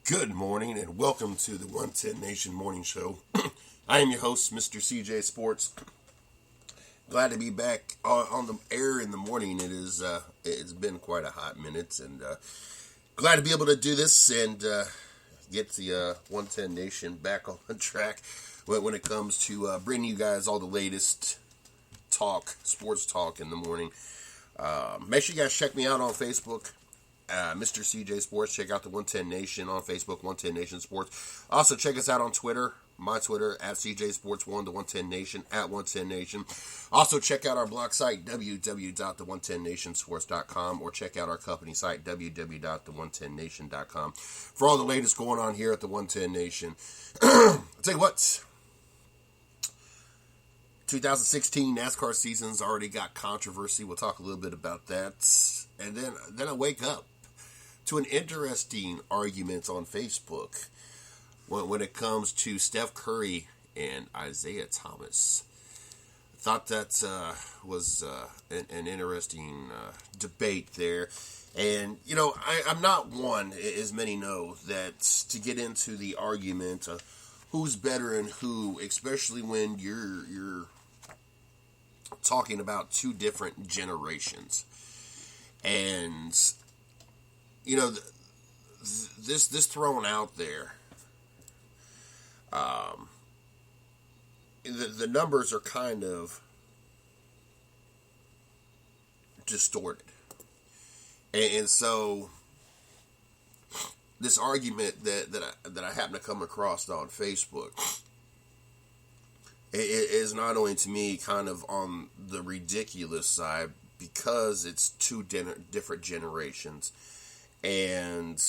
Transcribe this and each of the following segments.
Good morning and welcome to the 110 Nation Morning Show. I am your host, Mr. CJ Sports. Glad to be back on the air in the morning. It's been quite a hot minute, and glad to be able to do this and get the 110 Nation back on track when it comes to bringing you guys all the latest sports talk in the morning. Make sure you guys check me out on Facebook. Mr. CJ Sports. Check out the 110 Nation on Facebook, 110 Nation Sports. Also, check us out on Twitter. My Twitter, at CJ Sports1, the 110 Nation, at 110 Nation. Also, check out our blog site, www.the110nationsports.com, or check out our company site, www.the110nation.com, for all the latest going on here at the 110 Nation. I'll tell you what, 2016 NASCAR season's already got controversy. We'll talk a little bit about that. And then I wake up to an interesting argument on Facebook when it comes to Steph Curry and Isaiah Thomas. I thought that was an interesting debate there. And, you know, I'm not one, as many know, that to get into the argument of who's better and who, especially when you're talking about two different generations. And, you know, this thrown out there, the numbers are kind of distorted. And so this argument that I happen to come across on Facebook is not only to me kind of on the ridiculous side, because it's two different generations, and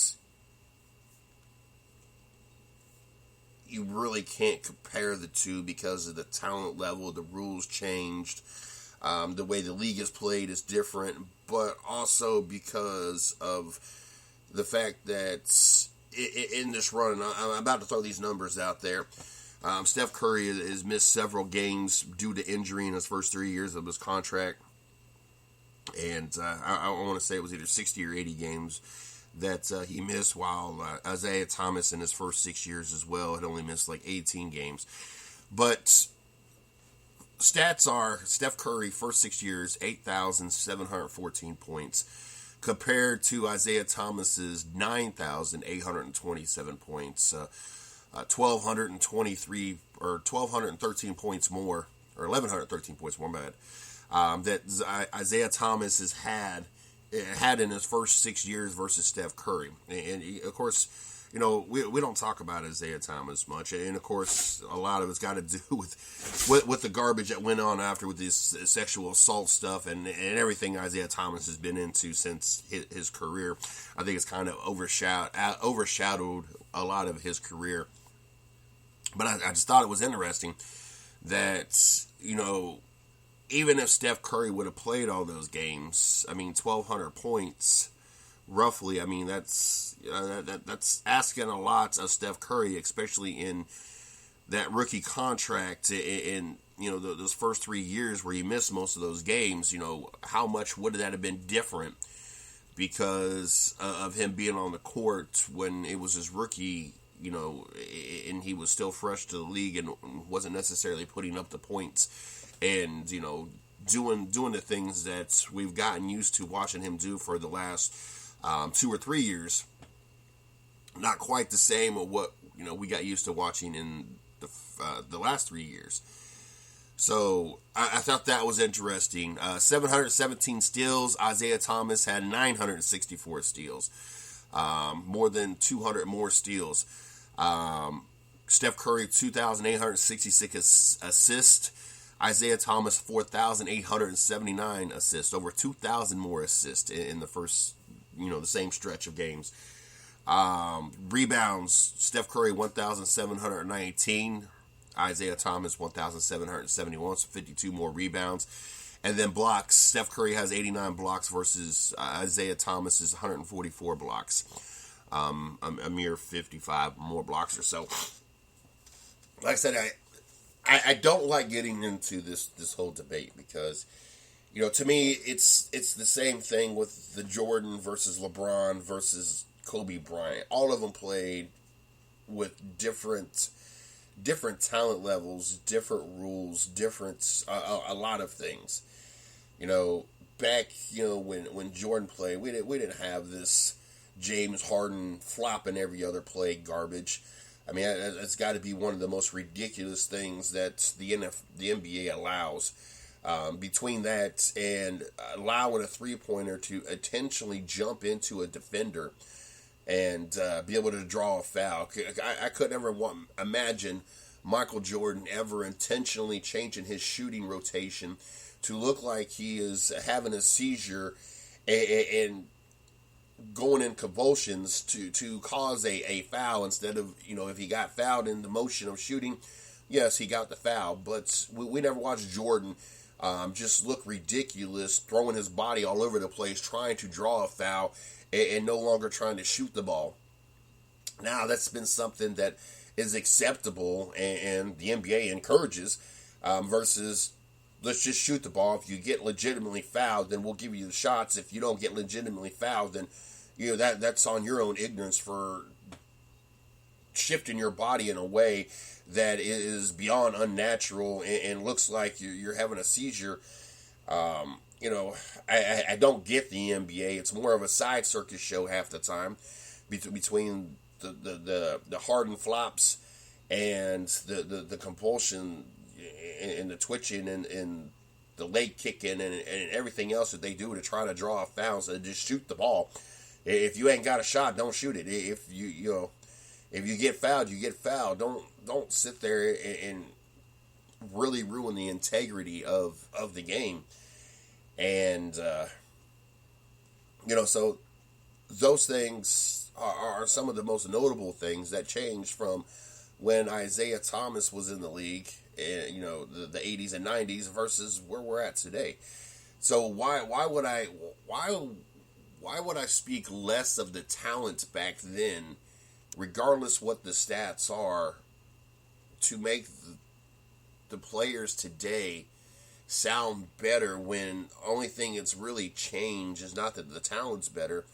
you really can't compare the two because of the talent level. The rules changed, the way the league is played is different, but also because of the fact that in this run, I'm about to throw these numbers out there. Steph Curry has missed several games due to injury in his first 3 years of his contract. And I want to say it was either 60 or 80 games that he missed, while Isaiah Thomas in his first 6 years as well had only missed like 18 games. But stats are Steph Curry, first 6 years, 8,714 points, compared to Isaiah Thomas's 9,827 points, 1,213 points more, or 1,113 points more, bad. That Isaiah Thomas has had in his first 6 years versus Steph Curry. And of course, you know, we don't talk about Isaiah Thomas much. And of course, a lot of it's got to do with the garbage that went on after with this sexual assault stuff and everything Isaiah Thomas has been into since his career. I think it's kind of overshadowed a lot of his career. But I just thought it was interesting that, you know, even if Steph Curry would have played all those games, I mean, 1,200 points, roughly. I mean, that's asking a lot of Steph Curry, especially in that rookie contract. In you know those first 3 years where he missed most of those games, you know, how much would that have been different because of him being on the court when it was his rookie, you know, and he was still fresh to the league and wasn't necessarily putting up the points. And, you know, doing the things that we've gotten used to watching him do for the last 2 or 3 years. Not quite the same of what, you know, we got used to watching in the last 3 years. So I thought that was interesting. 717 steals. Isaiah Thomas had 964 steals. More than 200 more steals. Steph Curry, 2,866 assists. Isaiah Thomas, 4,879 assists, over 2,000 more assists in the first, you know, the same stretch of games. Rebounds, Steph Curry, 1,719. Isaiah Thomas, 1,771, so 52 more rebounds. And then blocks, Steph Curry has 89 blocks versus Isaiah Thomas's 144 blocks. A mere 55 more blocks or so. Like I said, I don't like getting into this whole debate because, you know, to me, it's the same thing with the Jordan versus LeBron versus Kobe Bryant. All of them played with different talent levels, different rules, different a lot of things. Back when Jordan played, we didn't have this James Harden flopping every other play garbage. I mean, it's got to be one of the most ridiculous things that the NBA allows. Between that and allowing a three-pointer to intentionally jump into a defender and be able to draw a foul. I could never imagine Michael Jordan ever intentionally changing his shooting rotation to look like he is having a seizure and going in convulsions to cause a foul instead of, if he got fouled in the motion of shooting, yes, he got the foul. But we never watched Jordan just look ridiculous, throwing his body all over the place, trying to draw a foul and no longer trying to shoot the ball. Now, that's been something that is acceptable and the NBA encourages versus let's just shoot the ball. If you get legitimately fouled, then we'll give you the shots. If you don't get legitimately fouled, then that's on your own ignorance for shifting your body in a way that is beyond unnatural and looks like you're having a seizure. I don't get the NBA. It's more of a side circus show half the time between the Harden flops and the compulsion and the twitching and the leg kicking and everything else that they do to try to draw fouls and just shoot the ball. If you ain't got a shot, don't shoot it. If you get fouled, you get fouled. Don't sit there and really ruin the integrity of the game. And so those things are some of the most notable things that changed from when Isaiah Thomas was in the league, the 80s and 90s versus where we're at today. So why would I speak less of the talent back then, regardless what the stats are, to make the players today sound better when only thing that's really changed is not that the talent's better.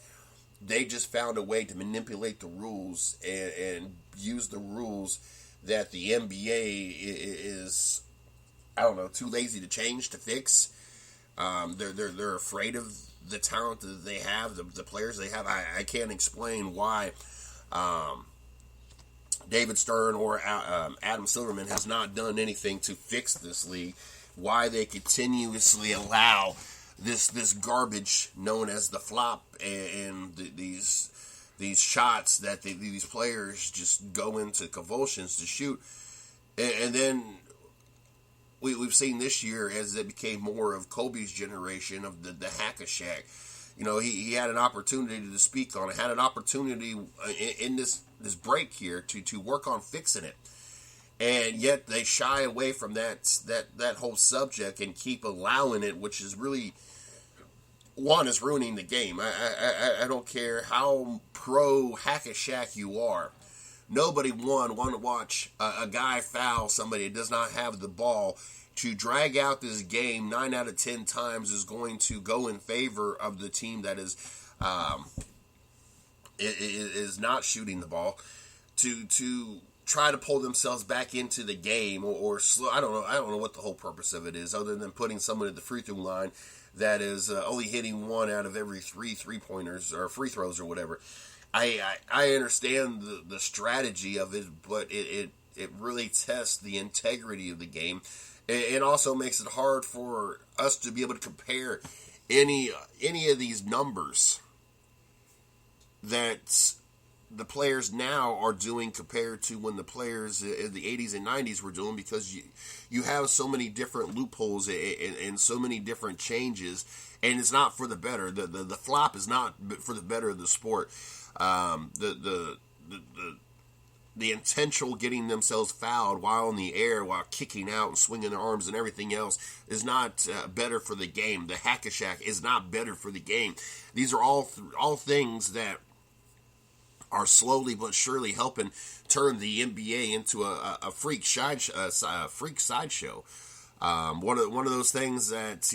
They just found a way to manipulate the rules and use the rules that the NBA is, too lazy to change, to fix. They're afraid of the talent that they have, the players they have. I can't explain why David Stern or Adam Silverman has not done anything to fix this league. Why they continuously allow this garbage known as the flop and these shots that these players just go into convulsions to shoot. And then we've seen this year, as it became more of Kobe's generation of the hack-a-shack. He had an opportunity to speak on it, had an opportunity in this break here to work on fixing it. And yet they shy away from that whole subject and keep allowing it, which is really, one, is ruining the game. I don't care how pro hack-a-shack you are. Nobody want to watch a guy foul somebody that does not have the ball. To drag out this game 9 out of 10 times is going to go in favor of the team that is not shooting the ball. To try to pull themselves back into the game or slow. I don't know what the whole purpose of it is, other than putting someone at the free throw line that is only hitting one out of every three pointers or free throws or whatever. I understand the strategy of it, but it really tests the integrity of the game. It also makes it hard for us to be able to compare any of these numbers that the players now are doing compared to when the players in the 80s and 90s were doing, because you have so many different loopholes and so many different changes, and it's not for the better. The flop is not for the better of the sport. The intentional getting themselves fouled while in the air, while kicking out and swinging their arms and everything else is not better for the game. The hack-a-shack is not better for the game. These are all things that are slowly but surely helping turn the NBA into a freak sideshow. One of those things that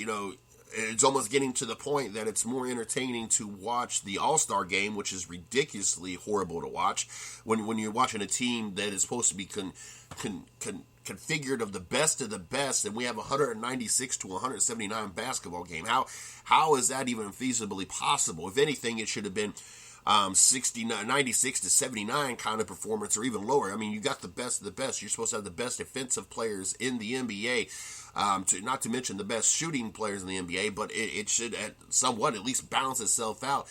it's almost getting to the point that it's more entertaining to watch the All-Star game, which is ridiculously horrible to watch when you're watching a team that is supposed to be configured of the best, and we have 196 to 179 basketball game. How is that even feasibly possible? If anything, it should have been 96 to 79 kind of performance, or even lower. I mean, you got the best of the best. You're supposed to have the best defensive players in the NBA, not to mention the best shooting players in the NBA, but it should somewhat at least balance itself out.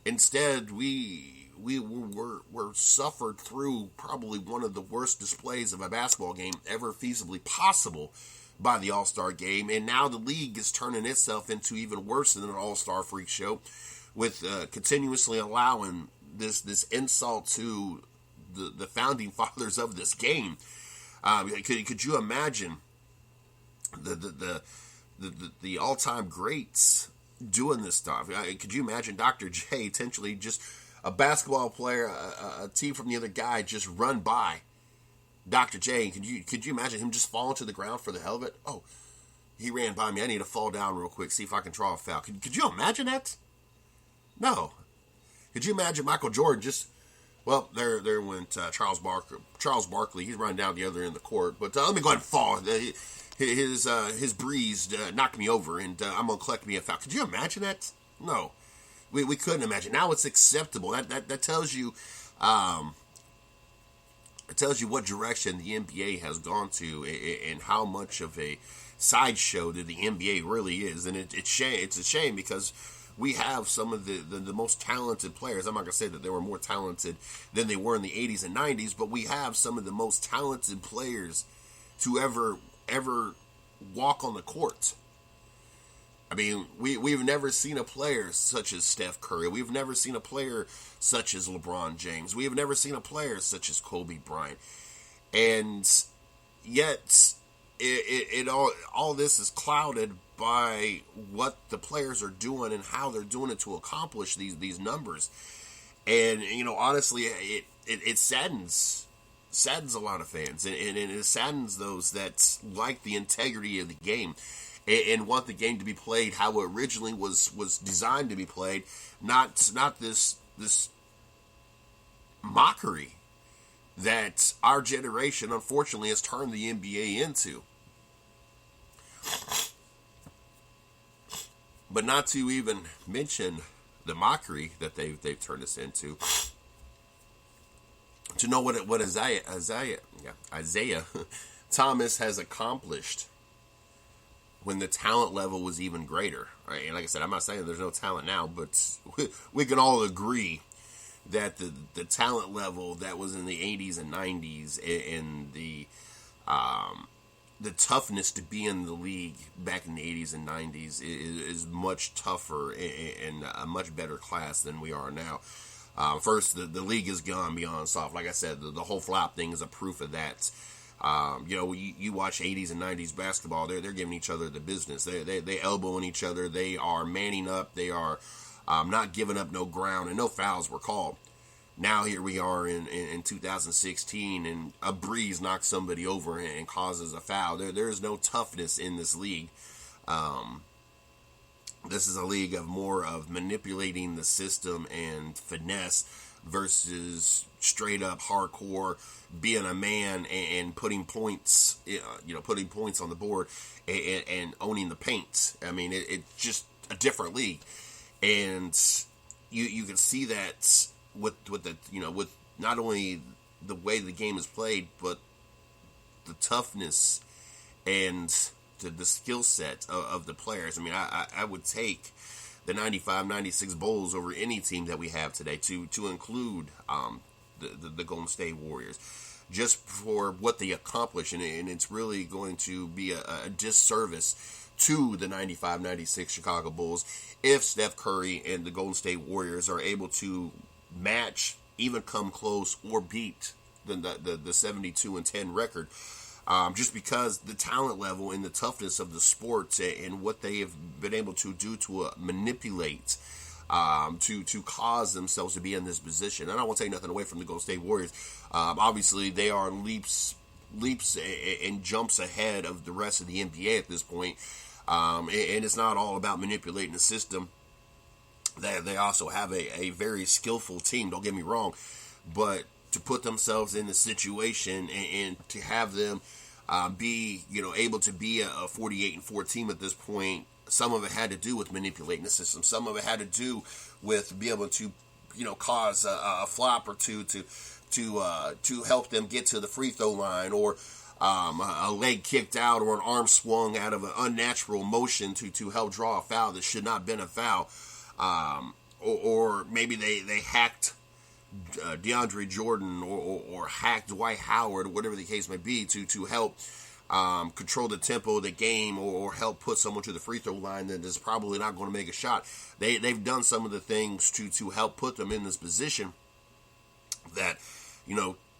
Instead, we were suffered through probably one of the worst displays of a basketball game ever feasibly possible by the All-Star game, and now the league is turning itself into even worse than an All-Star freak show, with continuously allowing this insult to the founding fathers of this game. Could you imagine the all-time greats doing this stuff? Could you imagine Dr. J intentionally just a basketball player, a team from the other guy just run by Dr. J? Could you imagine him just falling to the ground for the hell of it? Oh, he ran by me. I need to fall down real quick, see if I can draw a foul. Could you imagine that? No. Could you imagine Michael Jordan just, well, there went Charles Barkley. He's running down the other end of the court. But let me go ahead and fall. His breeze knocked me over, and I'm going to collect me a foul. Could you imagine that? No. We couldn't imagine. Now it's acceptable. That tells you, it tells you what direction the NBA has gone to, and how much of a sideshow that the NBA really is. And it's a shame because we have some of the most talented players. I'm not going to say that they were more talented than they were in the 80s and 90s, but we have some of the most talented players to ever walk on the court. I mean, we've never seen a player such as Steph Curry. We've never seen a player such as LeBron James. We have never seen a player such as Kobe Bryant. And yet, all this is clouded by what the players are doing and how they're doing it to accomplish these numbers. And, honestly, it saddens a lot of fans. And it saddens those that like the integrity of the game and want the game to be played how it originally was designed to be played, not this mockery that our generation, unfortunately, has turned the NBA into. But not to even mention the mockery that they've turned us into. To know what Isaiah Thomas has accomplished when the talent level was even greater. Right? And like I said, I'm not saying there's no talent now, but we can all agree that the talent level that was in the 80s and 90s and the toughness to be in the league back in the 80s and 90s is much tougher and a much better class than we are now. First, the league has gone beyond soft. Like I said, the whole flop thing is a proof of that. You watch 80s and 90s basketball, they're giving each other the business. They elbowing each other. They are manning up. They are not giving up no ground, and no fouls were called. Now here we are in 2016, and a breeze knocks somebody over and causes a foul. There is no toughness in this league. This is a league of more of manipulating the system and finesse versus straight up hardcore being a man and putting points, putting points on the board and owning the paint. I mean, it's just a different league, and you can see that with not only the way the game is played, but the toughness and the skill set of the players. I mean, I would take the 95-96 Bulls over any team that we have today, to include the Golden State Warriors, just for what they accomplish. And it's really going to be a disservice to the 95-96 Chicago Bulls if Steph Curry and the Golden State Warriors are able to match, even come close, or beat the 72-10 record. Just because the talent level and the toughness of the sports and what they have been able to do to manipulate, to cause themselves to be in this position. And I don't want to take nothing away from the Golden State Warriors. Obviously, they are leaps and jumps ahead of the rest of the NBA at this point. And it's not all about manipulating the system. They also have a very skillful team, don't get me wrong, but to put themselves in the situation and to have them be, able to be a 48-4 team at this point, some of it had to do with manipulating the system. Some of it had to do with being able to, cause a flop or two to help them get to the free throw line, or a leg kicked out, or an arm swung out of an unnatural motion to help draw a foul that should not have been a foul. Or maybe they hacked DeAndre Jordan or hacked Dwight Howard, or whatever the case may be, to help control the tempo of the game, or help put someone to the free throw line that is probably not going to make a shot. They've done some of the things to help put them in this position that,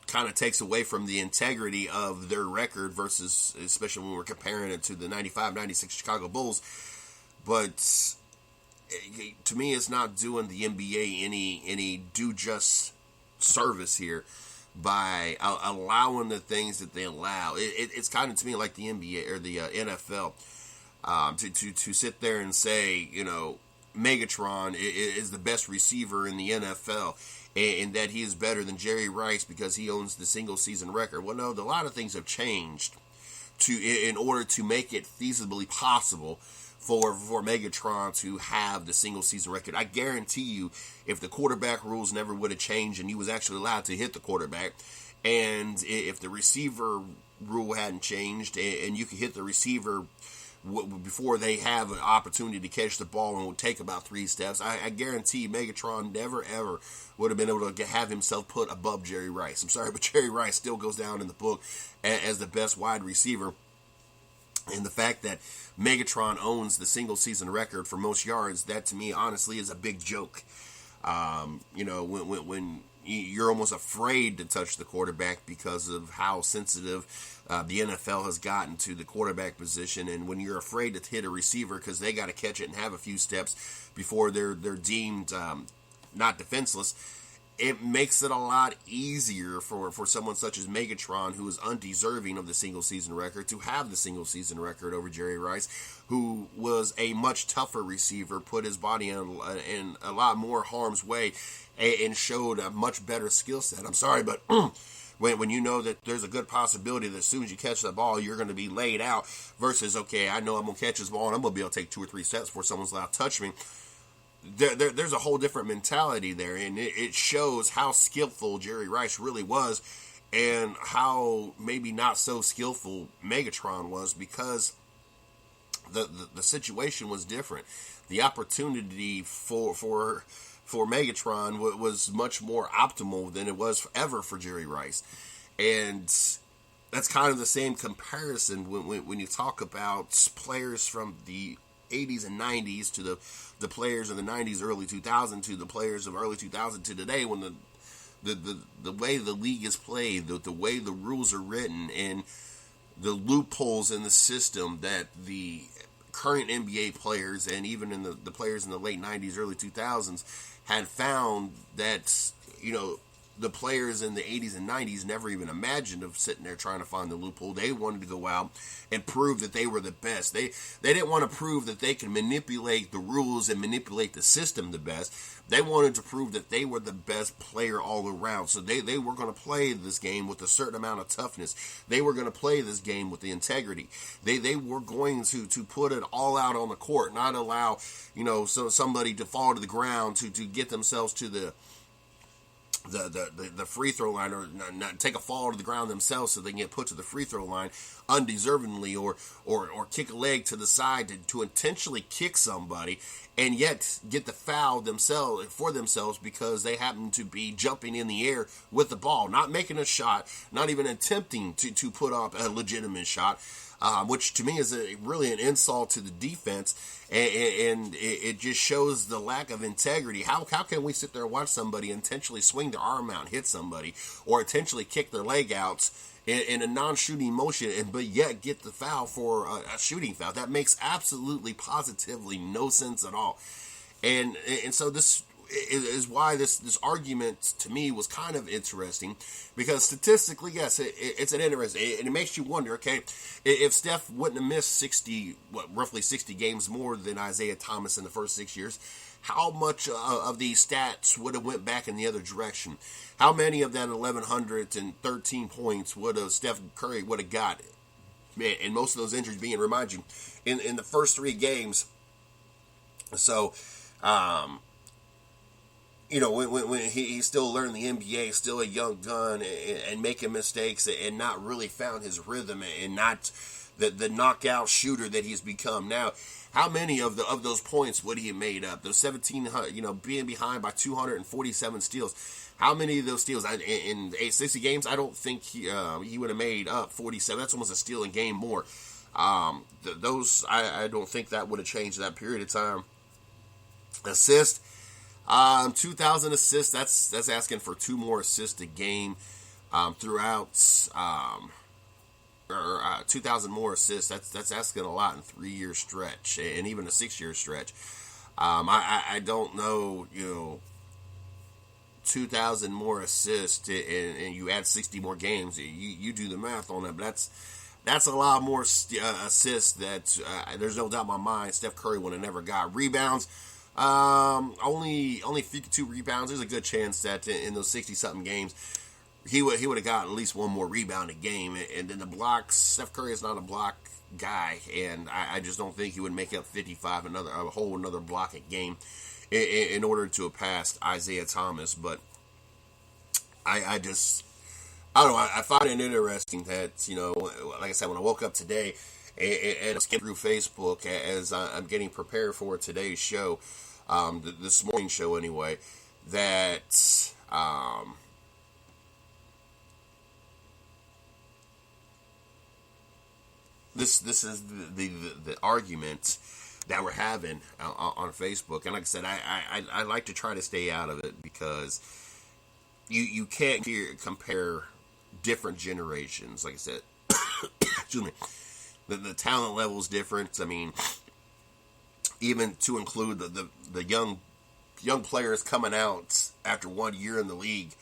kind of takes away from the integrity of their record versus, especially when we're comparing it to the 95-96 Chicago Bulls. But to me, it's not doing the NBA any due just service here by allowing the things that they allow. It's kind of, to me, like the NBA or the NFL, to sit there and say, Megatron is the best receiver in the NFL, and that he is better than Jerry Rice because he owns the single season record. Well, no, a lot of things have changed in order to make it feasibly possible for Megatron to have the single season record. I guarantee you, if the quarterback rules never would have changed and he was actually allowed to hit the quarterback, and if the receiver rule hadn't changed and you could hit the receiver before they have an opportunity to catch the ball and would take about 3 steps, I guarantee Megatron never ever would have been able to have himself put above Jerry Rice. I'm sorry, but Jerry Rice still goes down in the book as the best wide receiver. And the fact that Megatron owns the single season record for most yards, that to me honestly is a big joke. When you're almost afraid to touch the quarterback because of how sensitive the NFL has gotten to the quarterback position, and when you're afraid to hit a receiver because they got to catch it and have a few steps before they're deemed not defenseless, it makes it a lot easier for someone such as Megatron, who is undeserving of the single season record, to have the single season record over Jerry Rice, who was a much tougher receiver, put his body in a lot more harm's way, and showed a much better skill set. I'm sorry, but when you know that there's a good possibility that as soon as you catch the ball, you're going to be laid out, versus, okay, I know I'm going to catch this ball and I'm going to be able to take 2 or 3 steps before someone's allowed to touch me. There's a whole different mentality there, and it shows how skillful Jerry Rice really was, and how maybe not so skillful Megatron was, because the situation was different. The opportunity for Megatron was much more optimal than it was ever for Jerry Rice, and that's kind of the same comparison when you talk about players from the 80s and 90s to the players of the 90s, early 2000, to the players of early 2000 to today, when the way the league is played, the way the rules are written, and the loopholes in the system that the current NBA players, and even in the players in the late 90s, early 2000s, had found that, the players in the 80s and 90s never even imagined of sitting there trying to find the loophole. They wanted to go out and prove that they were the best. They didn't want to prove that they could manipulate the rules and manipulate the system the best. They wanted to prove that they were the best player all around. So they were going to play this game with a certain amount of toughness. They were going to play this game with the integrity. They were going to put it all out on the court, not allow, somebody to fall to the ground to get themselves to the free throw line, or not take a fall to the ground themselves so they can get put to the free throw line undeservingly, or kick a leg to the side to intentionally kick somebody, and yet get the foul themselves because they happen to be jumping in the air with the ball, not making a shot, not even attempting to put up a legitimate shot, which to me is really an insult to the defense, and it just shows the lack of integrity. How can we sit there and watch somebody intentionally swing their arm out and hit somebody, or intentionally kick their leg out in a non-shooting motion, but yet get the foul for a shooting foul? That makes absolutely, positively no sense at all. And so this, is why this argument to me was kind of interesting, because statistically, yes, it's an interesting, and it makes you wonder. Okay, if Steph wouldn't have missed roughly 60 games more than Isaiah Thomas in the first 6 years, how much of these stats would have went back in the other direction? How many of that 1,113 points would have Steph Curry would have got? And most of those injuries being, remind you, in the first 3 games. So, when he's still learning the NBA, still a young gun, and making mistakes, and not really found his rhythm, and not the knockout shooter that he's become now. How many of those points would he have made up? Those 1,700, being behind by 247 steals. How many of those steals in 60 games? I don't think he would have made up 47. That's almost a steal a game more. I don't think that would have changed that period of time. Assist, 2,000 assists. That's asking for 2 more assists a game throughout. 2,000 more assists. That's asking a lot in 3-year stretch, and even a 6-year stretch. I don't know. 2,000 more assists, and you add 60 more games. You do the math on that, but that's a lot more assists that there's no doubt in my mind Steph Curry would have never got. Rebounds, only 52 rebounds. There's a good chance that in those 60-something games he would have got at least 1 more rebound a game. And then the blocks, Steph Curry is not a block guy, and I just don't think he would make up 55, a whole another block a game in order to have passed Isaiah Thomas. But I don't know. I find it interesting that, like I said, when I woke up today and I skimmed through Facebook as I'm getting prepared for today's show, this morning show anyway, that this is the argument that we're having on Facebook. And like I said, I like to try to stay out of it, because you can't compare different generations. Like I said, excuse me, the talent level is different. I mean, even to include the young players coming out after 1 year in the league,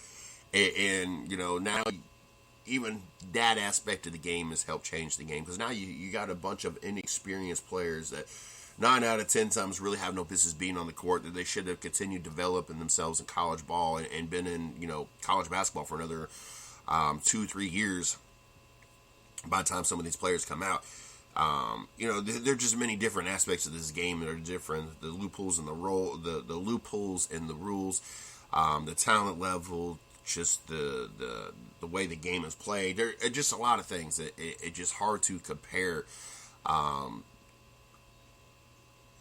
and now even that aspect of the game has helped change the game, because now you got a bunch of inexperienced players that 9 out of 10 times really have no business being on the court, that they should have continued developing themselves in college ball and been in college basketball for another 2-3 years by the time some of these players come out. There are just many different aspects of this game that are different. The loopholes in the loopholes in the rules, the talent level, just the way the game is played. There are just a lot of things that it's just hard to compare,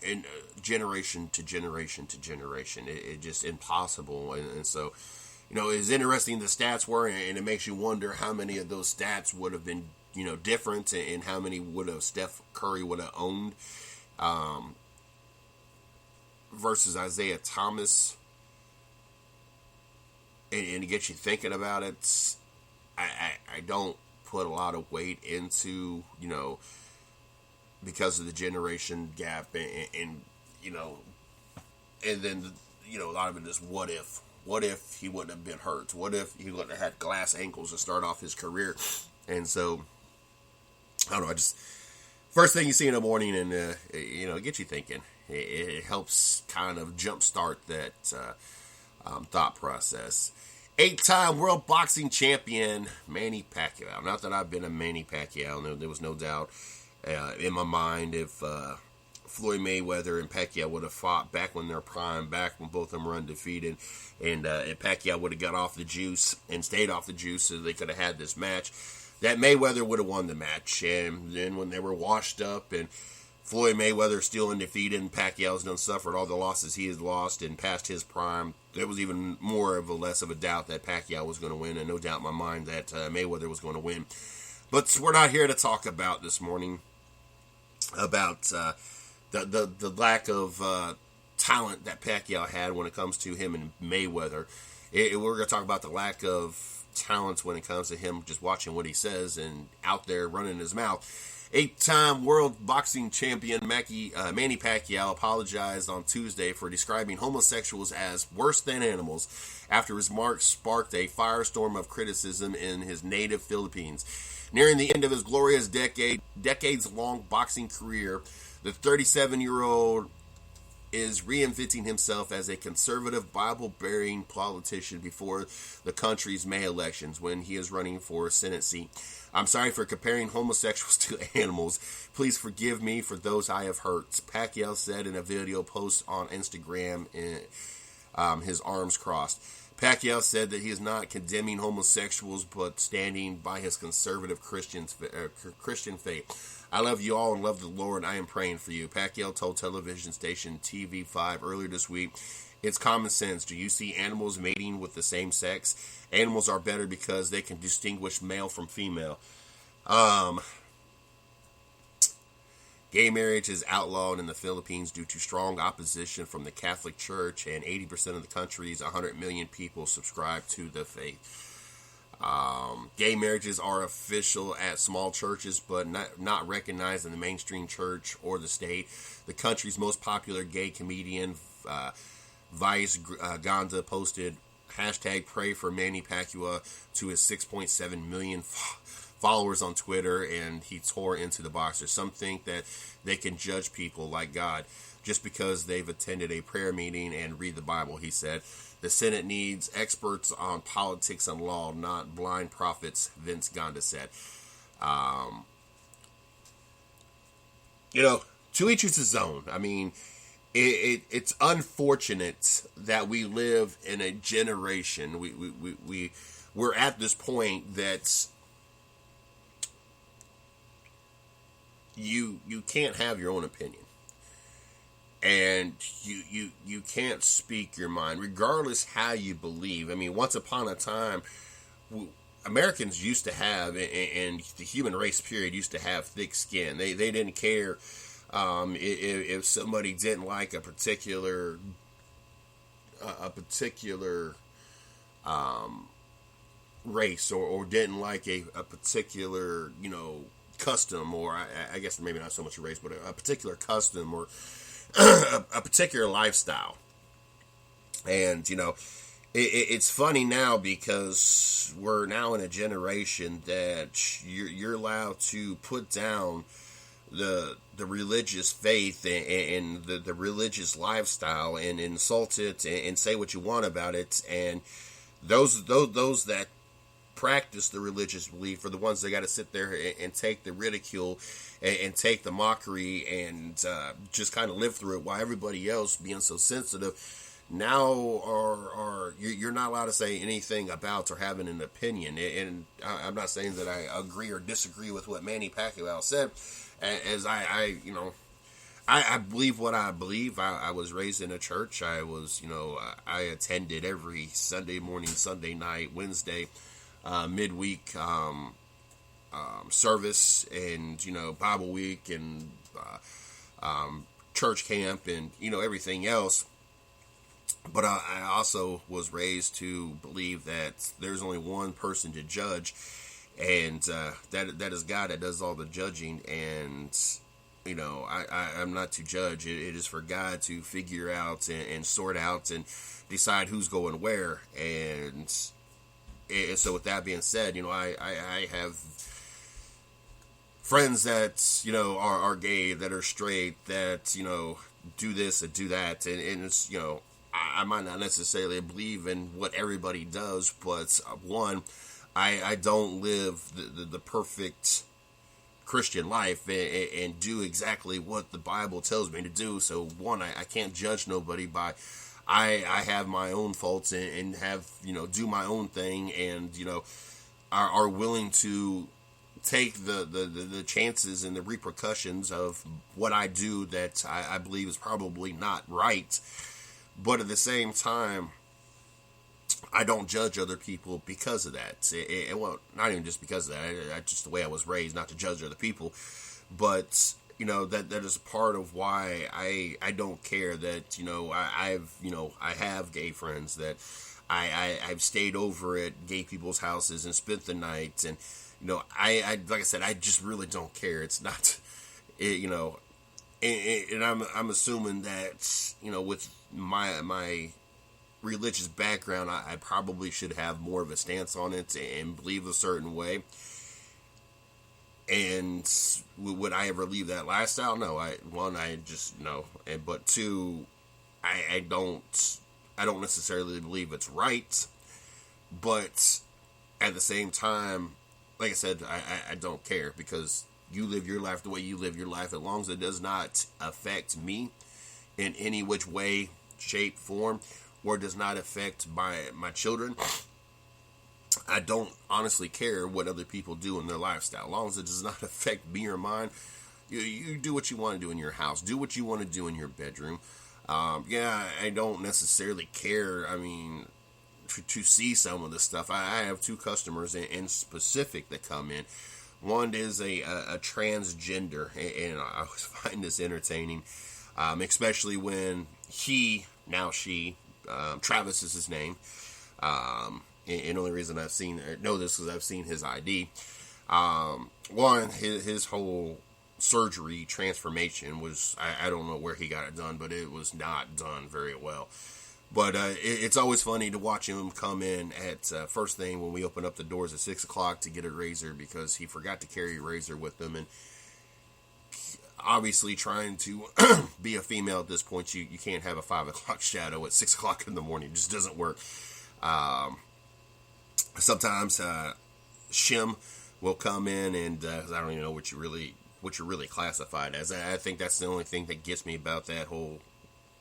in generation to generation to generation. It's just impossible, and so. It's interesting the stats were, and it makes you wonder how many of those stats would have been, different, and how many would have Steph Curry would have owned, versus Isaiah Thomas. And to get you thinking about it, I don't put a lot of weight into, because of the generation gap, and then, a lot of it is what if. What if he wouldn't have been hurt? What if he wouldn't have had glass ankles to start off his career? And so, I don't know. First thing you see in the morning, and it gets you thinking. It helps kind of jumpstart that thought process. 8-time world boxing champion Manny Pacquiao. Not that I've been a Manny Pacquiao. There was no doubt in my mind if Floyd Mayweather and Pacquiao would have fought back when they're prime, back when both of them were undefeated, and Pacquiao would have got off the juice and stayed off the juice, so they could have had this match, that Mayweather would have won the match. And then when they were washed up and Floyd Mayweather still undefeated and Pacquiao's done suffered all the losses he has lost and past his prime, there was even less of a doubt that Pacquiao was going to win, and no doubt in my mind that Mayweather was going to win. But we're not here to talk about this morning about the lack of talent that Pacquiao had when it comes to him and Mayweather. We're going to talk about the lack of talent when it comes to him just watching what he says and out there running his mouth. Eight-time world boxing champion Manny Pacquiao apologized on Tuesday for describing homosexuals as worse than animals after his remarks sparked a firestorm of criticism in his native Philippines. Nearing the end of his glorious decades-long boxing career, the 37-year-old is reinventing himself as a conservative, Bible-bearing politician before the country's May elections when he is running for a Senate seat. I'm sorry for comparing homosexuals to animals. Please forgive me for those I have hurt, Pacquiao said in a video post on Instagram, his arms crossed. Pacquiao said that he is not condemning homosexuals, but standing by his conservative Christian faith. I love you all and love the Lord. I am praying for you. Pacquiao told television station TV5 earlier this week, it's common sense. Do you see animals mating with the same sex? Animals are better because they can distinguish male from female. Gay marriage is outlawed in the Philippines due to strong opposition from the Catholic Church, and 80% of the country's 100 million people subscribe to the faith. Gay marriages are official at small churches, but not recognized in the mainstream church or the state. The country's most popular gay comedian, Vice Ganda, posted hashtag pray for Manny Pacquiao to his 6.7 million followers on Twitter, and he tore into the boxer. Some think that they can judge people like God just because they've attended a prayer meeting and read the Bible, he said. The Senate needs experts on politics and law, not blind prophets, Vince Ganda said. To each his own. I mean, it's unfortunate that we live in a generation. We're at this point that you can't have your own opinion. And you can't speak your mind, regardless how you believe. I mean, once upon a time, Americans used to have, and the human race period used to have thick skin. They didn't care if somebody didn't like a particular race or didn't like a particular custom, or I guess maybe not so much a race, but a particular custom or a particular lifestyle. And it's funny now because we're now in a generation that you're allowed to put down the religious faith and the religious lifestyle and insult it and say what you want about it. And those that practice the religious belief are the ones that got to sit there and take the ridicule and take the mockery and just kind of live through it, while everybody else, being so sensitive, now you're not allowed to say anything about or having an opinion. And I'm not saying that I agree or disagree with what Manny Pacquiao said, as I believe what I believe. I was raised in a church. I attended every Sunday morning, Sunday night, Wednesday, midweek service, and Bible week, and church camp, and everything else. But I also was raised to believe that there's only one person to judge, and that is God that does all the judging. And I'm not to judge. It is for God to figure out and sort out and decide who's going where. And so with that being said, I have friends that are gay, that are straight, that do this and do that, and it's I might not necessarily believe in what everybody does, but one, I don't live the perfect Christian life and do exactly what the Bible tells me to do. So one, I can't judge nobody by I have my own faults and have do my own thing, and are willing to take the chances and the repercussions of what I do that I believe is probably not right. But at the same time, I don't judge other people because of that. Well, not even just because of that. That's just the way I was raised, not to judge other people. But that is part of why I don't care that I have gay friends, that I've stayed over at gay people's houses and spent the night, and I like I said, I just really don't care. It's not, and I'm assuming that with my religious background, I probably should have more of a stance on it and believe a certain way. And would I ever leave that lifestyle? No. I just no. But two, I don't necessarily believe it's right. But at the same time, like I said, I don't care, because you live your life the way you live your life, as long as it does not affect me in any which way, shape, form, or does not affect my children. I don't honestly care what other people do in their lifestyle. As long as it does not affect me or mine, you do what you want to do in your house. Do what you want to do in your bedroom. I don't necessarily care. I mean, to see some of this stuff. I have two customers in specific that come in. One is a transgender, and I always find this entertaining, especially when Travis is his name. And the only reason know this is I've seen his ID. His whole surgery transformation was, I don't know where he got it done, but it was not done very well. But it's always funny to watch him come in at first thing when we open up the doors at 6 o'clock to get a razor, because he forgot to carry a razor with him. And obviously trying to be a female at this point, you can't have a 5 o'clock shadow at 6 o'clock in the morning. It just doesn't work. Sometimes Shim will come in, and I don't even know what you're really classified as. I think that's the only thing that gets me about that whole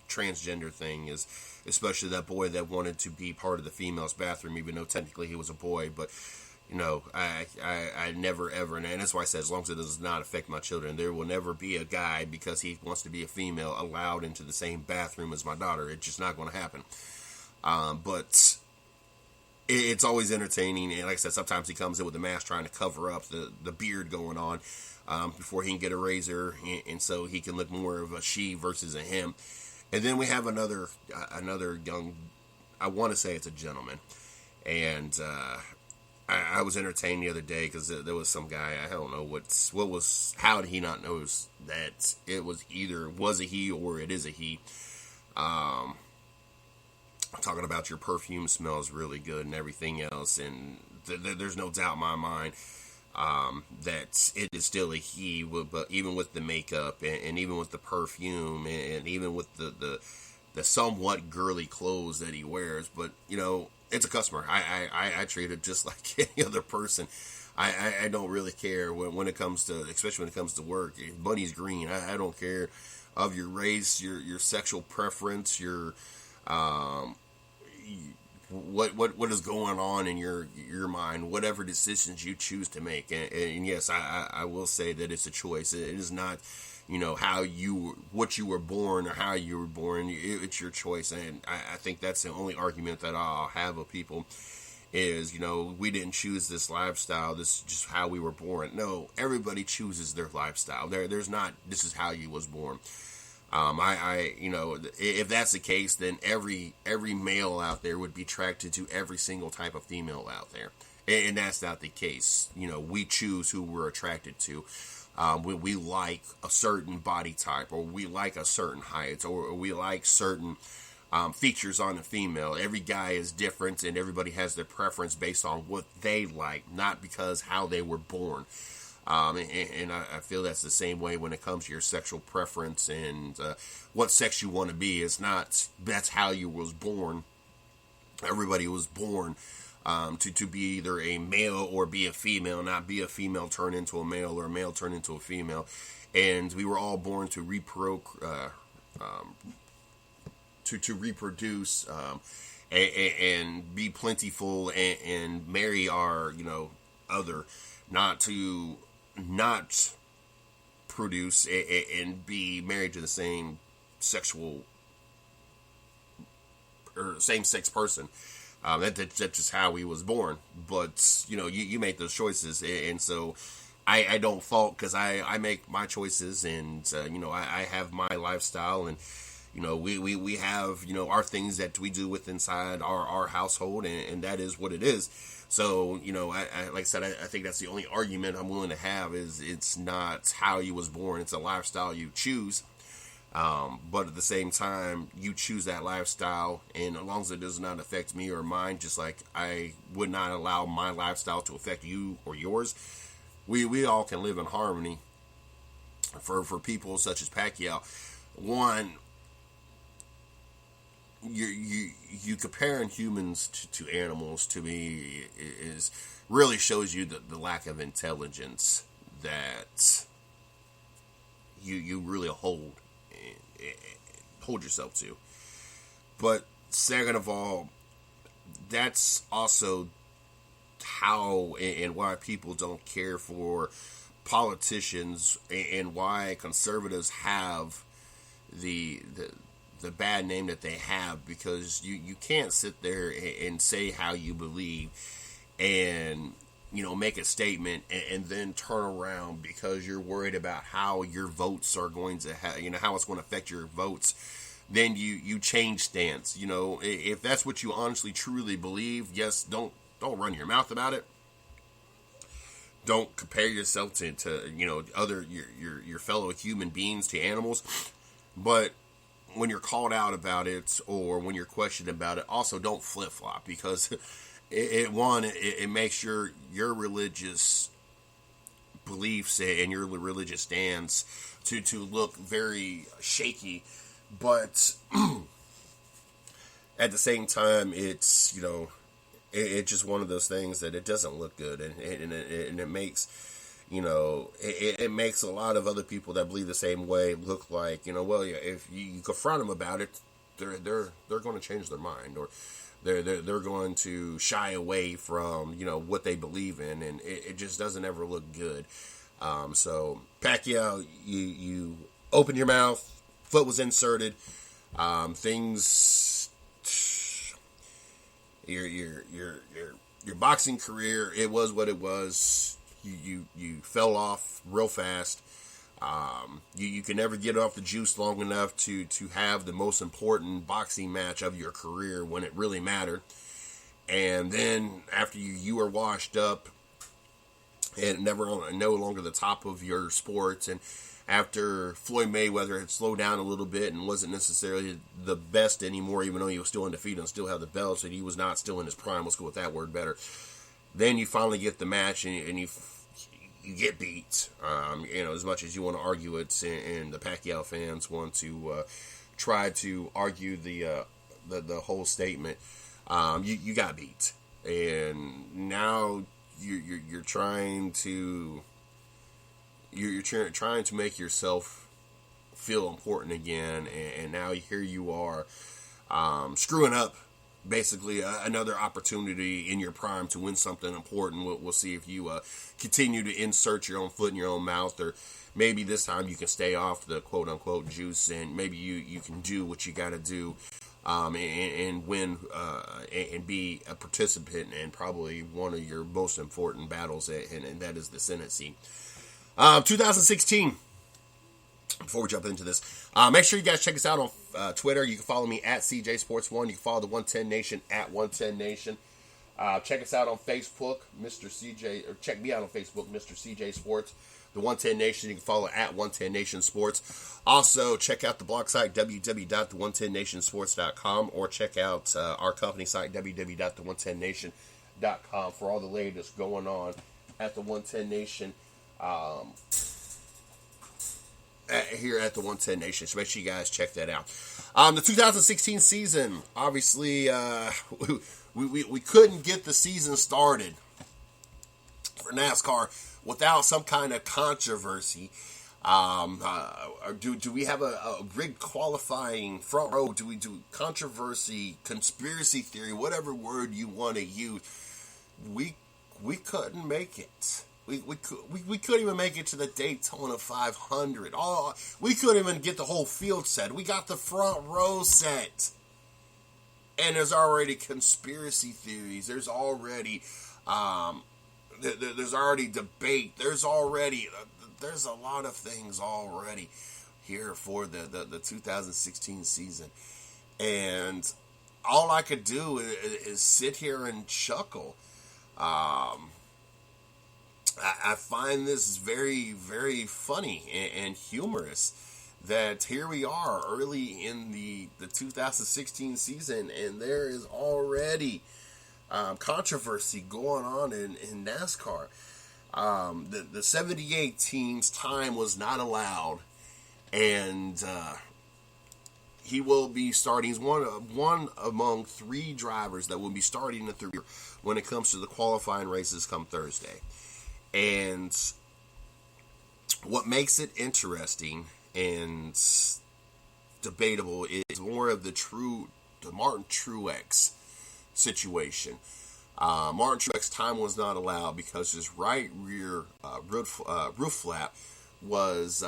transgender thing, is especially that boy that wanted to be part of the female's bathroom, even though technically he was a boy. But I never ever, and that's why I said, as long as it does not affect my children, there will never be a guy, because he wants to be a female, allowed into the same bathroom as my daughter. It's just not going to happen. But it's always entertaining, and like I said, sometimes he comes in with a mask trying to cover up the beard going on before he can get a razor, and so he can look more of a she versus a him. And then we have another young, I want to say it's a gentleman, and I was entertained the other day because there was some guy, I don't know how did he not notice that it was a he or it is a he. Talking about your perfume smells really good and everything else, and there's no doubt in my mind that it is still a he, but even with the makeup and even with the perfume and even with the somewhat girly clothes that he wears, but it's a customer. I treat it just like any other person. I don't really care when it comes to, especially when it comes to work. Money's green. I don't care of your race, your sexual preference, your what is going on in your mind, whatever decisions you choose to make. And yes, I will say that it's a choice. It is not, what you were born or how you were born. It's your choice. And I think that's the only argument that I'll have with people is, we didn't choose this lifestyle. This is just how we were born. No, everybody chooses their lifestyle. There's not, this is how you was born. If that's the case, then every male out there would be attracted to every single type of female out there. And that's not the case. We choose who we're attracted to. We like a certain body type, or we like a certain height, or we like certain features on a female. Every guy is different, and everybody has their preference based on what they like, not because how they were born. And I feel that's the same way when it comes to your sexual preference and what sex you want to be. It's not that's how you was born. Everybody was born to be either a male or be a female, not be a female turn into a male or a male turn into a female. And we were all born to to reproduce and be plentiful and marry our other, not produce and be married to the same sexual or same-sex person. That's just how he was born. But you make those choices, and so I don't fault, because I make my choices, and I have my lifestyle, and We have, our things that we do with inside our household, and that is what it is. So, like I said, I think that's the only argument I'm willing to have is it's not how you was born. It's a lifestyle you choose. But at the same time, you choose that lifestyle, and as long as it does not affect me or mine, just like I would not allow my lifestyle to affect you or yours, we all can live in harmony. For people such as Pacquiao, one, you comparing humans to animals, to me, is really shows you the lack of intelligence that you really hold yourself to. But second of all, that's also how and why people don't care for politicians, and why conservatives have the bad name that they have, because you can't sit there and say how you believe and make a statement and then turn around because you're worried about how your votes are going to how it's going to affect your votes. Then you change stance. If that's what you honestly truly believe, yes, don't run your mouth about it. Don't compare yourself to other your fellow human beings, to animals. But when you're called out about it, or when you're questioned about it, also don't flip flop, because it makes your religious beliefs and your religious stance to look very shaky. But at the same time, it's it's just one of those things that it doesn't look good, and it makes it makes a lot of other people that believe the same way look like well, yeah, if you confront them about it, they're going to change their mind, or they're going to shy away from what they believe in, and it just doesn't ever look good. So Pacquiao, you open your mouth, foot was inserted, things. Your boxing career, it was what it was. You fell off real fast. You can never get off the juice long enough to have the most important boxing match of your career when it really mattered. And then after you were washed up and no longer the top of your sport, and after Floyd Mayweather had slowed down a little bit and wasn't necessarily the best anymore, even though he was still undefeated and still had the belts, and he was not still in his prime, let's go with that word better. Then you finally get the match, and you get beat. As much as you want to argue it, and the Pacquiao fans want to try to argue the whole statement, you got beat, and now you're trying to. You're trying to make yourself feel important again, and now here you are screwing up basically another opportunity in your prime to win something important. We'll see if you continue to insert your own foot in your own mouth, or maybe this time you can stay off the quote-unquote juice, and maybe you can do what you got to do and win and be a participant in probably one of your most important battles, and that is the Senate seat. 2016. Before we jump into this, make sure you guys check us out on Twitter. You can follow me at CJ Sports 1. You can follow the 110 Nation at 110 Nation. Check us out on Facebook, Mr. CJ, or check me out on Facebook, Mr. CJ Sports. The 110 Nation, you can follow at 110 Nation Sports. Also, check out the blog site, www.the110nationsports.com, or check out our company site, www.the110nation.com, for all the latest going on at the 110 Nation. Here at the 110 Nation. So make sure you guys check that out. The 2016 season, obviously, we couldn't get the season started for NASCAR without some kind of controversy. Do we have a rigged qualifying front row? Do we do controversy, conspiracy theory, whatever word you want to use? We couldn't make it. We couldn't even make it to the Daytona 500. We couldn't even get the whole field set. We got the front row set. And there's already conspiracy theories. There's already debate. There's a lot of things already. here for the 2016 season. And all I could do is sit here and chuckle. I find this very, very funny and humorous that here we are early in the 2016 season, and there is already controversy going on in NASCAR. The 78 team's time was not allowed, and he will be starting. He's one among three drivers that will be starting at the rear when it comes to the qualifying races come Thursday. And what makes it interesting and debatable is more of the Martin Truex situation. Martin Truex's time was not allowed because his right rear roof flap was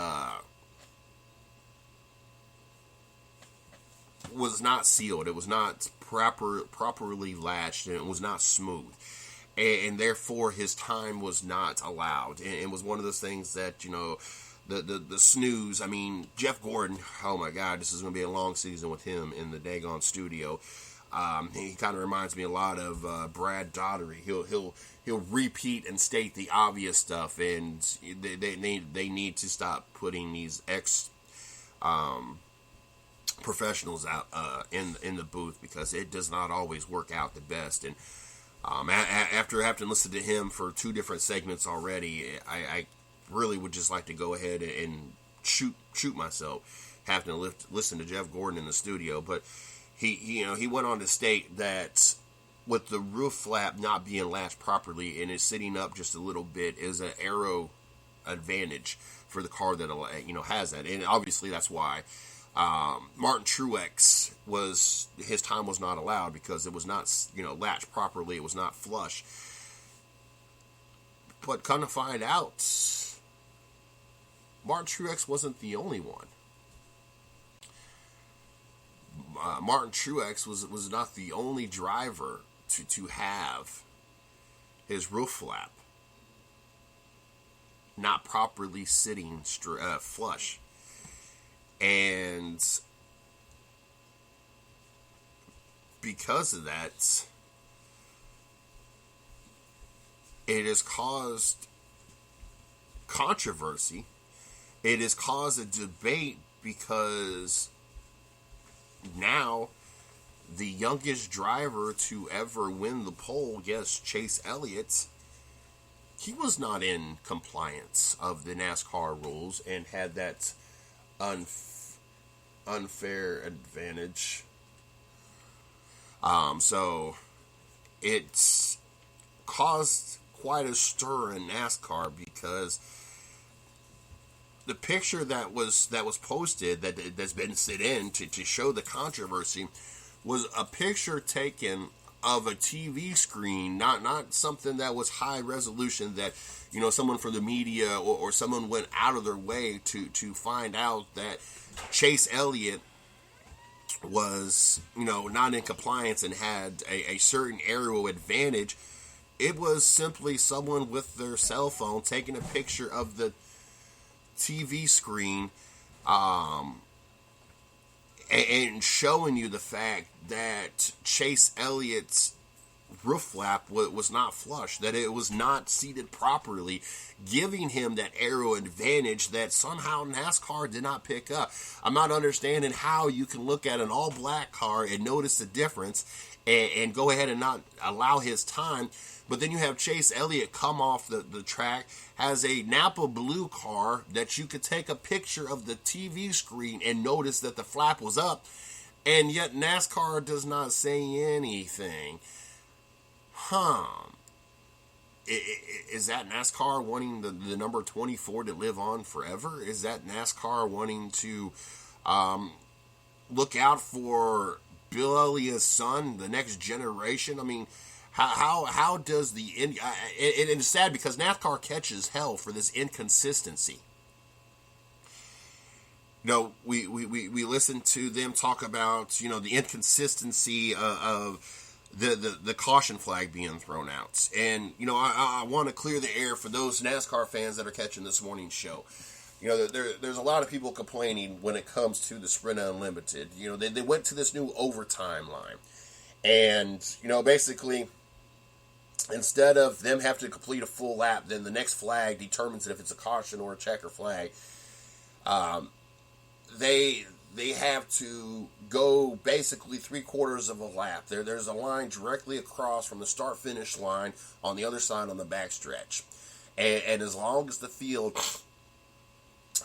not sealed. It was not properly latched, and it was not smooth. And therefore his time was not allowed. And it was one of those things that, the snooze. I mean, Jeff Gordon, oh my God, this is going to be a long season with him in the daggone studio. He kind of reminds me a lot of Brad Daugherty. He'll repeat and state the obvious stuff, and they need to stop putting these professionals out in the booth, because it does not always work out the best. And after having listened to him for two different segments already, I really would just like to go ahead and shoot myself having to listen to Jeff Gordon in the studio. But he went on to state that with the roof flap not being latched properly and it's sitting up just a little bit is an aero advantage for the car that has that. And obviously that's why Martin Truex his time was not allowed, because it was not latched properly. It was not flush. But come to find out, Martin Truex wasn't the only one. Martin Truex was not the only driver to have his roof flap not properly sitting flush. And because of that, it has caused controversy. It has caused a debate, because now the youngest driver to ever win the pole, yes, Chase Elliott, he was not in compliance of the NASCAR rules and had that unfair advantage. So it's caused quite a stir in NASCAR, because the picture that was posted, that's been sent in to show the controversy, was a picture taken of a TV screen, not something that was high resolution, that someone from the media or someone went out of their way to find out that Chase Elliott was not in compliance and had a certain aero advantage. It was simply someone with their cell phone taking a picture of the TV screen and showing you the fact that Chase Elliott's roof flap was not flush, that it was not seated properly, giving him that aero advantage that somehow NASCAR did not pick up. I'm not understanding how you can look at an all-black car and notice the difference and go ahead and not allow his time. But then you have Chase Elliott come off the track, has a Napa blue car that you could take a picture of the TV screen and notice that the flap was up, and yet NASCAR does not say anything. Is that NASCAR wanting the number 24 to live on forever? Is that NASCAR wanting to look out for Bill Elliott's son, the next generation? I mean, how does and it's sad because NASCAR catches hell for this inconsistency. We listen to them talk about the inconsistency of the caution flag being thrown out, and I want to clear the air for those NASCAR fans that are catching this morning's show. there's a lot of people complaining when it comes to the Sprint Unlimited. They went to this new overtime line. And, basically, instead of them having to complete a full lap, then the next flag determines if it's a caution or a checker flag. They have to go basically 3/4 of a lap. There's a line directly across from the start-finish line on the other side on the backstretch. And as long as the field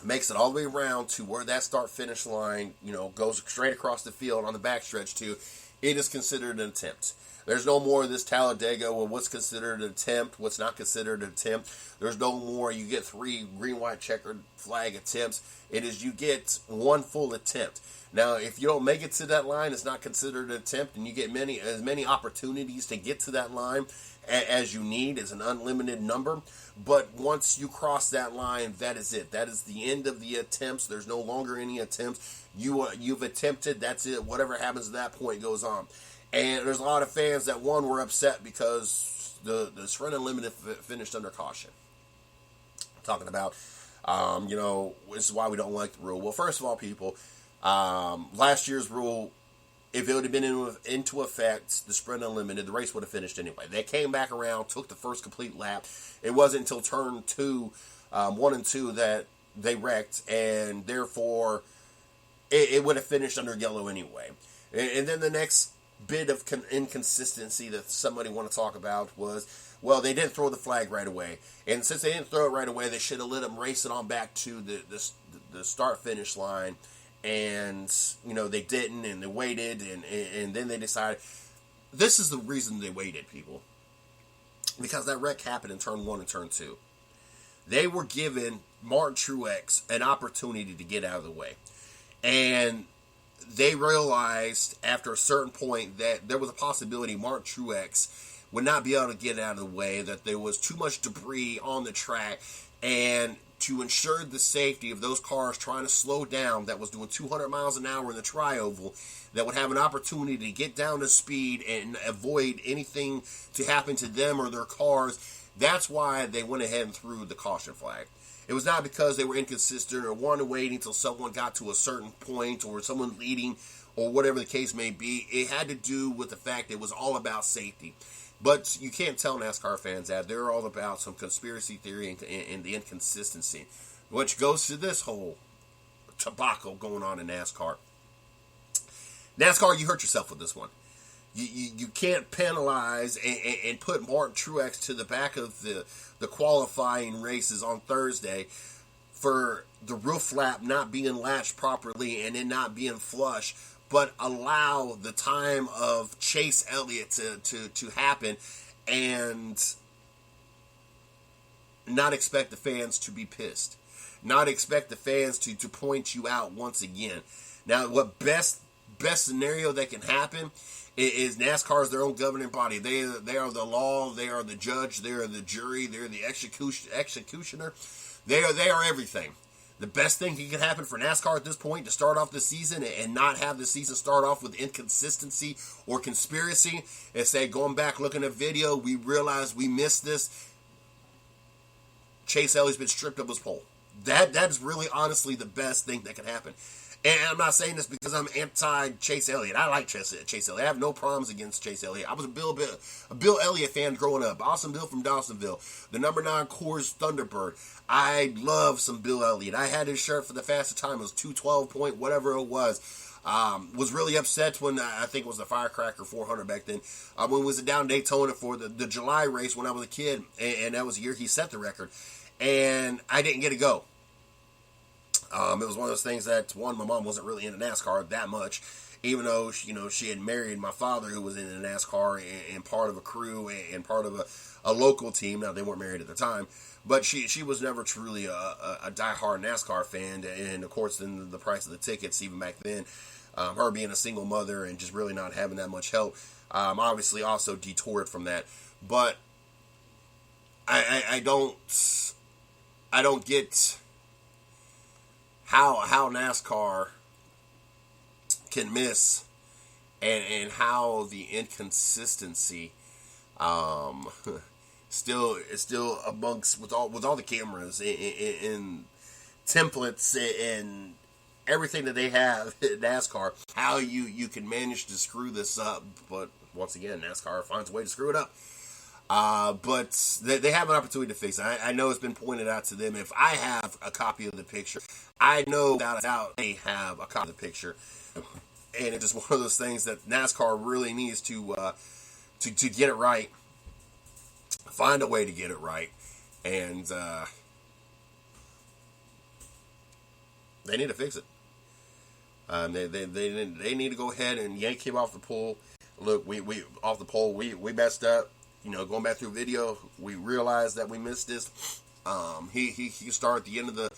makes it all the way around to where that start-finish line, goes straight across the field on the backstretch to, it is considered an attempt. There's no more of this Talladega, well, what's considered an attempt, what's not considered an attempt. There's no more, you get 3 green, white, checkered flag attempts. It is, you get 1 full attempt. Now, if you don't make it to that line, it's not considered an attempt, and you get as many opportunities to get to that line as you need. It's an unlimited number. But once you cross that line, that is it. That is the end of the attempts. There's no longer any attempts. You've attempted, that's it. Whatever happens at that point goes on. And there's a lot of fans that, one, were upset because the Sprint Unlimited finished under caution. Talking about, this is why we don't like the rule. Well, first of all, people, last year's rule, if it would have been into effect, the Sprint Unlimited, the race would have finished anyway. They came back around, took the first complete lap. It wasn't until turn 1 and 2, that they wrecked, and therefore it would have finished under yellow anyway. And then the next bit of inconsistency that somebody want to talk about was, well, they didn't throw the flag right away. And since they didn't throw it right away, they should have let them race it on back to the start-finish line. And, they didn't, and they waited, and then they decided. This is the reason they waited, people. Because that wreck happened in turn 1 and turn 2. They were given Martin Truex an opportunity to get out of the way. And they realized after a certain point that there was a possibility Martin Truex would not be able to get out of the way, that there was too much debris on the track, and to ensure the safety of those cars trying to slow down that was doing 200 miles an hour in the tri-oval, that would have an opportunity to get down to speed and avoid anything to happen to them or their cars. That's why they went ahead and threw the caution flag. It was not because they were inconsistent or wanted to wait until someone got to a certain point or someone leading or whatever the case may be. It had to do with the fact it was all about safety. But you can't tell NASCAR fans that. They're all about some conspiracy theory and the inconsistency, which goes to this whole tobacco going on in NASCAR. NASCAR, you hurt yourself with this one. You can't penalize and put Martin Truex to the back of the qualifying races on Thursday for the roof flap not being latched properly and it not being flush, but allow the time of Chase Elliott to happen and not expect the fans to be pissed. Not expect the fans to point you out once again. Now, what best scenario that can happen is NASCAR is their own governing body. They are the law. They are the judge. They are the jury. They are the executioner. They are everything. The best thing that can happen for NASCAR at this point to start off the season and not have the season start off with inconsistency or conspiracy is say, going back, looking at video, we realized we missed this. Chase Elliott's been stripped of his pole. That is really honestly the best thing that can happen. And I'm not saying this because I'm anti-Chase Elliott. I like Chase Elliott. I have no problems against Chase Elliott. I was a Bill Elliott fan growing up. Awesome Bill from Dawsonville. The number 9 Coors Thunderbird. I love some Bill Elliott. I had his shirt for the fastest time. It was 212 point, whatever it was. Was really upset when I think it was the Firecracker 400 back then. When it was down Daytona for the July race when I was a kid. And that was the year he set the record. And I didn't get to go. It was one of those things that, one, my mom wasn't really into NASCAR that much, even though, she had married my father who was into NASCAR and part of a crew and part of a local team. Now, they weren't married at the time, but she was never truly a diehard NASCAR fan. And, of course, then the price of the tickets, even back then, her being a single mother and just really not having that much help, obviously also detoured from that. But I don't get how NASCAR can miss and how the inconsistency still amongst with all the cameras and templates and everything that they have in NASCAR, how you can manage to screw this up. But once again, NASCAR finds a way to screw it up. But they have an opportunity to fix it. I know it's been pointed out to them. If I have a copy of the picture, I know without a doubt they have a copy of the picture. And it's just one of those things that NASCAR really needs to get it right. Find a way to get it right. And they need to fix it. They need to go ahead and yank him off the pole. Look, we off the pole. We messed up. Going back through video, we realized that we missed this. He started at the end of the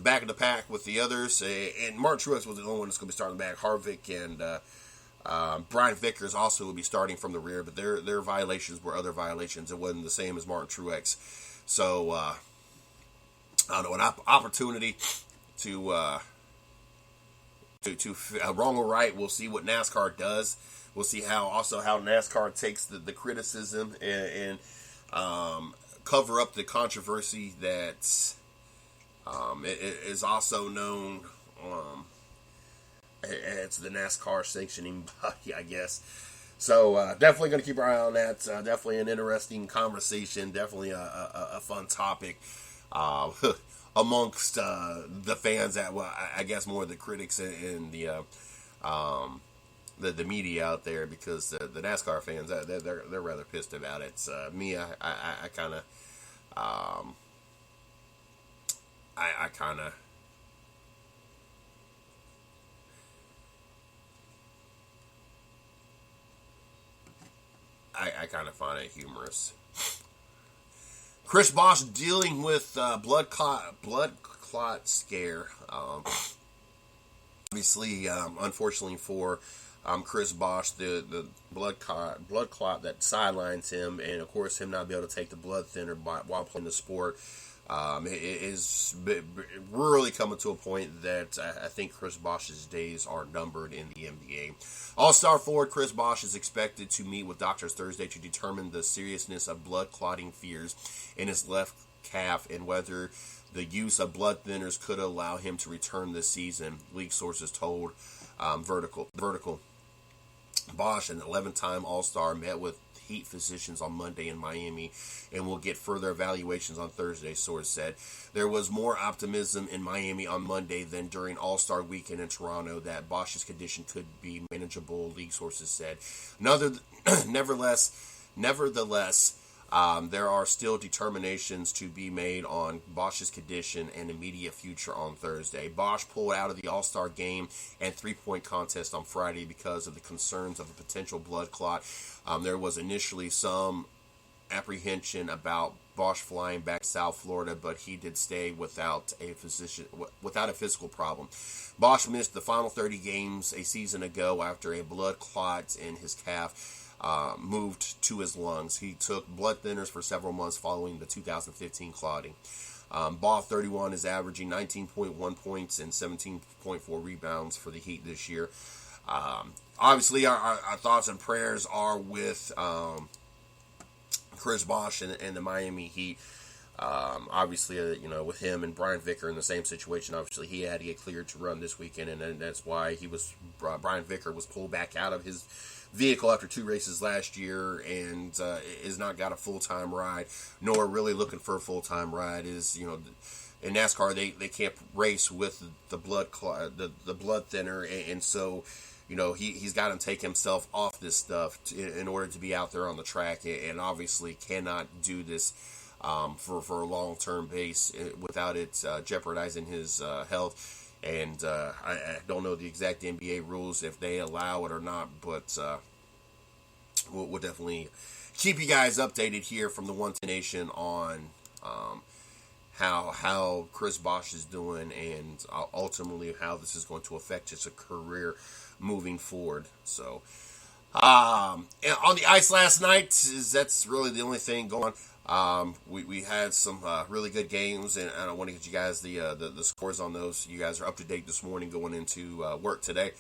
back of the pack with the others, and Martin Truex was the only one that's going to be starting back. Harvick and Brian Vickers also will be starting from the rear, but their violations were other violations. It wasn't the same as Martin Truex. So I don't know, an opportunity to wrong or right. We'll see what NASCAR does. We'll see how NASCAR takes the criticism and cover up the controversy that is also known as the NASCAR sanctioning body, I guess. So definitely going to keep our eye on that. Definitely an interesting conversation. Definitely a fun topic amongst the fans. I guess more the critics and the media out there, because the NASCAR fans they're rather pissed about it. Me, I kind of I kind of I kind of find it humorous. Chris Bosh dealing with blood clot scare. Obviously, unfortunately for Chris Bosh, the blood clot that sidelines him, and of course him not be able to take the blood thinner while playing the sport, it is really coming to a point that I think Chris Bosh's days are numbered in the NBA. All-Star forward Chris Bosh is expected to meet with doctors Thursday to determine the seriousness of blood clotting fears in his left calf and whether the use of blood thinners could allow him to return this season, league sources told Vertical. Bosh, an 11-time All-Star, met with Heat physicians on Monday in Miami and will get further evaluations on Thursday, source said. There was more optimism in Miami on Monday than during All-Star weekend in Toronto that Bosh's condition could be manageable, league sources said. Nevertheless, there are still determinations to be made on Bosh's condition and immediate future on Thursday. Bosh pulled out of the All-Star game and three-point contest on Friday because of the concerns of a potential blood clot. There was initially some apprehension about Bosh flying back to South Florida, but he did stay without a physical problem. Bosh missed the final 30 games a season ago after a blood clot in his calf moved to his lungs. He took blood thinners for several months following the 2015 clotting. Bosh, 31, is averaging 19.1 points and 17.4 rebounds for the Heat this year. Obviously, our thoughts and prayers are with Chris Bosh and the Miami Heat. Obviously, with him and Brian Vicker in the same situation. Obviously, he had to get cleared to run this weekend, and that's why Brian Vicker was pulled back out of his vehicle after 2 races last year and is not got a full-time ride, nor really looking for a full-time ride. In NASCAR, they can't race with the blood thinner, and so he's got to take himself off this stuff in order to be out there on the track, and obviously cannot do this for a long-term base without it jeopardizing his health. And I don't know the exact NBA rules if they allow it or not, but we'll definitely keep you guys updated here from the 110 Nation on how Chris Bosh is doing and ultimately how this is going to affect his career moving forward. So on the ice last night, that's really the only thing going on. We had some really good games, and I want to get you guys the scores on those. You guys are up to date this morning going into work today.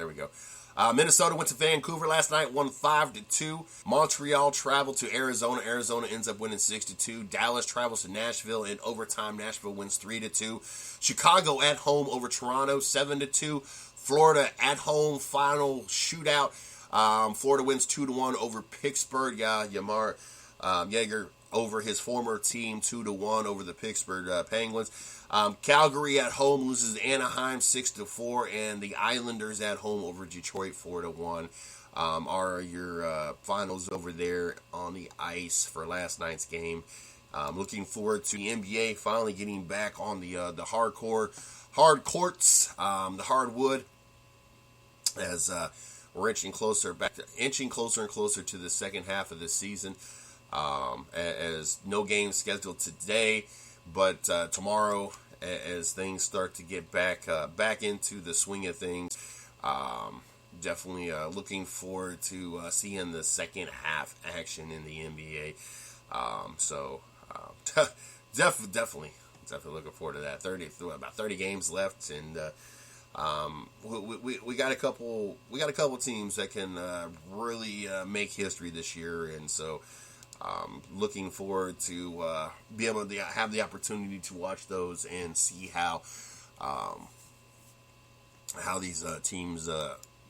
There we go. Minnesota went to Vancouver last night, won 5-2. Montreal traveled to Arizona. Arizona ends up winning 6-2. Dallas travels to Nashville in overtime. Nashville wins 3-2. Chicago at home over Toronto, 7-2. Florida at home, final shootout. Florida wins 2-1 over Pittsburgh. Yamar Yeager over his former team, 2-1 over the Pittsburgh Penguins. Calgary at home loses Anaheim 6-4, and the Islanders at home over Detroit 4-1. Are your finals over there on the ice for last night's game. Looking forward to the NBA finally getting back on the hard courts, the hardwood, as we're inching closer and closer to the second half of the season. As no games scheduled today, but tomorrow, as things start to get back into the swing of things, definitely looking forward to seeing the second half action in the NBA. Definitely looking forward to that. About 30 games left, and we got a couple teams that can really make history this year, and so. Looking forward to be able to have the opportunity to watch those and see how these teams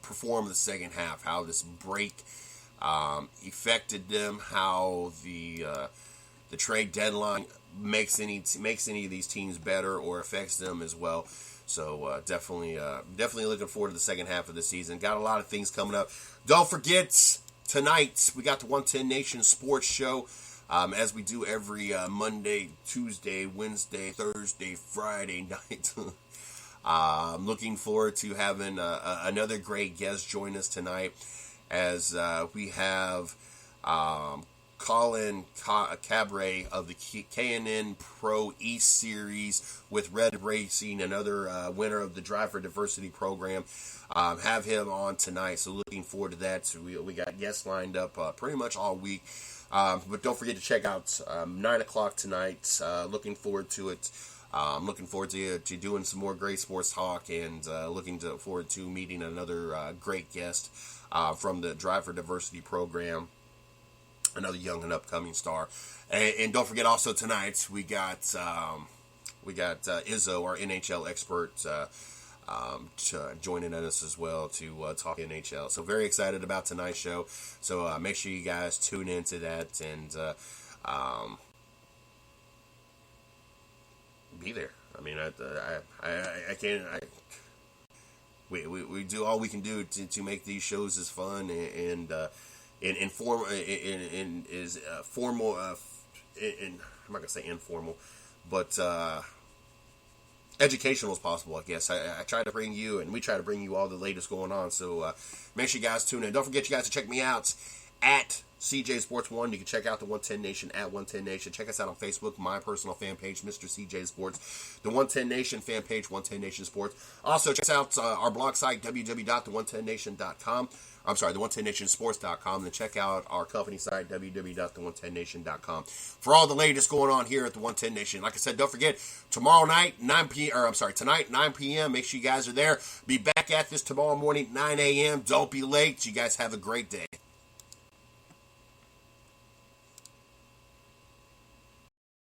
perform the second half, how this break affected them, how the trade deadline makes any of these teams better or affects them as well. So definitely looking forward to the second half of the season. Got a lot of things coming up. Don't forget. Tonight, we got the 110 Nation Sports Show, as we do every Monday, Tuesday, Wednesday, Thursday, Friday night. Looking forward to having another great guest join us tonight, as we have Colin Cabre of the K&N Pro East Series with Red Racing, another winner of the Drive for Diversity program. Have him on tonight, so looking forward to that. So we got guests lined up pretty much all week. But don't forget to check out 9 o'clock tonight. Looking forward to it. Looking forward to doing some more great sports talk, and forward to meeting another great guest from the Drive for Diversity program, another young and upcoming star. And don't forget also tonight we got Izzo, our NHL expert, joining us as well to talk NHL. So very excited about tonight's show. So make sure you guys tune into that and be there. I mean, I can't. We do all we can do to make these shows as fun and formal. I'm not gonna say informal, but educational as possible, I guess. I try to bring you, and we try to bring you all the latest going on. So make sure you guys tune in. Don't forget, you guys, to check me out at CJ Sports 1. You can check out the 110 Nation at 110 Nation. Check us out on Facebook, my personal fan page, Mr. CJ Sports. The 110 Nation fan page, 110 Nation Sports. Also, check us out our blog site, www.the110nation.com. I'm sorry, the110nationsports.com. Then check out our company site, www.the110nation.com. For all the latest going on here at the 110 Nation. Like I said, don't forget, tonight, 9 p.m. Make sure you guys are there. Be back at this tomorrow morning, 9 a.m. Don't be late. You guys have a great day.